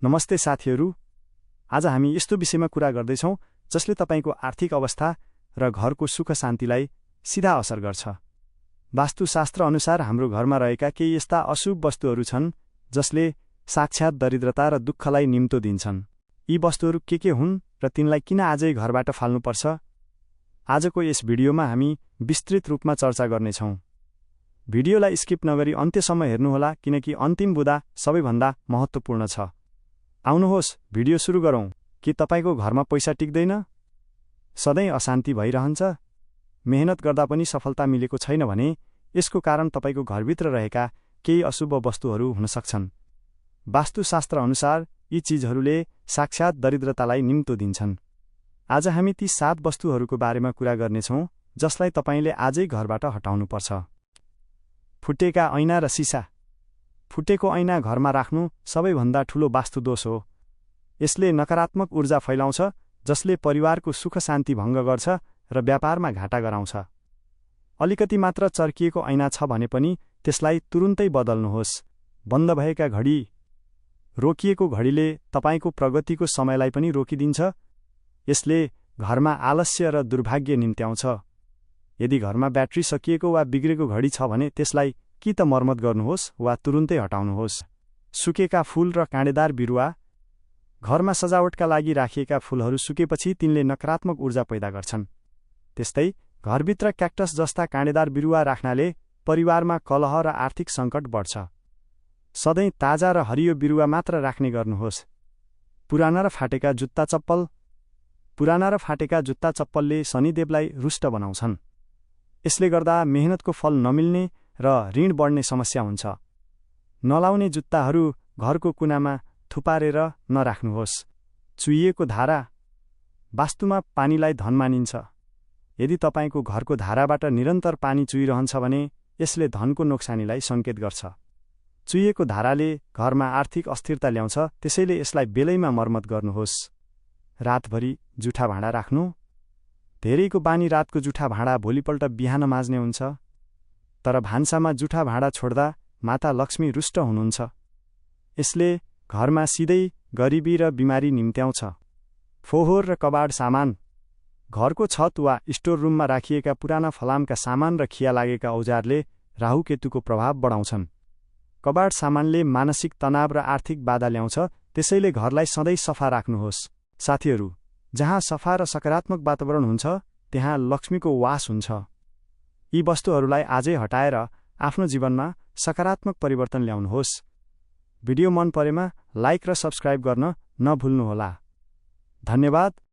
नमस्ते साथीहरू, आज हामी यस्तो विषयमा कुरा गर्दैछौँ जसले तपाईको आर्थिक अवस्था र घरको सुख शान्तिलाई सिधा असर गर्छ। वास्तुशास्त्र अनुसार हाम्रो घरमा रहेका केही यस्ता अशुभ वस्तुहरू छन् जसले साक्षात दरिद्रता र दुःखलाई निम्तो दिन्छन्। यी वस्तुहरू के हुन् र तिनलाई किन आजै घरबाट फाल्नुपर्छ? आजको यस भिडियोमा हामी विस्तृत रूपमा चर्चा गर्नेछौँ। भिडियोलाई स्किप नगरी अन्त्यसम्म हेर्नुहोला किनकि अन्तिम बुँदा सबैभन्दा महत्त्वपूर्ण छ। आउनुहोस् भिडियो सुरु गरौँ। के तपाईको घरमा पैसा टिक्दैन? सधैँ अशान्ति भइरहन्छ? मेहनत गर्दा पनि सफलता मिलेको छैन भने यसको कारण तपाईको घरभित्र रहेका केही अशुभ वस्तुहरू हुन सक्छन्। वास्तुशास्त्र अनुसार यी चीजहरूले साक्षात दरिद्रतालाई निम्तो दिन्छन्। आज हामी ती 7 वस्तुहरूको बारेमा कुरा गर्नेछौँ जसलाई तपाईले आजै घरबाट हटाउनुपर्छ। फुटेका ऐना र सिसा। फुटेको ऐना घरमा राख्नु सबैभन्दा ठूलो वास्तुदोष हो। यसले नकारात्मक ऊर्जा फैलाउँछ जसले परिवारको सुख शान्ति भङ्ग गर्छ र व्यापारमा घाटा गराउँछ। अलिकति मात्र चर्किएको ऐना छ भने पनि त्यसलाई तुरुन्तै बदल्नुहोस्। बन्द भएका घडी। रोकिएको घडीले तपाईको प्रगतिको समयलाई पनि रोकिदिन्छ। यसले घरमा आलस्य र दुर्भाग्य निम्त्याउँछ। यदि घरमा ब्याट्री सकिएको वा बिग्रेको घडी छ भने त्यसलाई कि त मर्मत गर्नुहोस् वा तुरुन्तै हटाउनुहोस्। सुकेका फूल र काँडेदार बिरुवा। घरमा सजावटका लागि राखिएका फूलहरू सुकेपछि तिनले नकारात्मक ऊर्जा पैदा गर्छन्। त्यस्तै घरभित्र क्याक्टस जस्ता काँडेदार बिरुवा राख्नाले परिवारमा कलह र आर्थिक सङ्कट बढ्छ। सधैँ ताजा र हरियो बिरुवा मात्र राख्ने गर्नुहोस्। पुराना र फाटेका जुत्ता चप्पल। पुराना र फाटेका जुत्ता चप्पलले शनिदेवलाई रुष्ट बनाउँछन्। यसले गर्दा मेहनतको फल नमिल्ने र ऋण बढ्ने समस्या हुन्छ। नलाउने जुत्ताहरू घरको कुनामा थुपारेर नराख्नुहोस्। चुइएको धारा। वास्तुमा पानीलाई धन मानिन्छ। यदि तपाईको घरको धाराबाट निरन्तर पानी चुइरहन्छ भने यसले धनको नोक्सानीलाई सङ्केत गर्छ। चुइएको धाराले घरमा आर्थिक अस्थिरता ल्याउँछ, त्यसैले यसलाई बेलैमा मर्मत गर्नुहोस्। रातभरि जुठा भाँडा राख्नु। धेरैको बानी रातको जुठा भाँडा भोलिपल्ट बिहान माझ्ने हुन्छ। तर भान्सामा जुठा भाँडा छोड्दा माता लक्ष्मी रुष्ट हुनुहुन्छ। यसले घरमा सिधै गरिबी र बिमारी निम्त्याउँछ। फोहोर र कबाड सामान। घरको छत वा स्टोर रुममा राखिएका पुराना फलामका सामान र खिया लागेका औजारले राहुकेतुको प्रभाव बढाउँछन्। कबाड सामानले मानसिक तनाव र आर्थिक बाधा ल्याउँछ, त्यसैले घरलाई सधैँ सफा राख्नुहोस्। साथीहरू, जहाँ सफा र सकारात्मक वातावरण हुन्छ त्यहाँ लक्ष्मीको वास हुन्छ। यी वस्तुहरूलाई आजै हटाएर आफ्नो जीवनमा सकारात्मक परिवर्तन ल्याउनुहोस्। भिडियो मन परेमा लाइक र सब्स्क्राइब गर्न नभुल्नुहोला। धन्यवाद।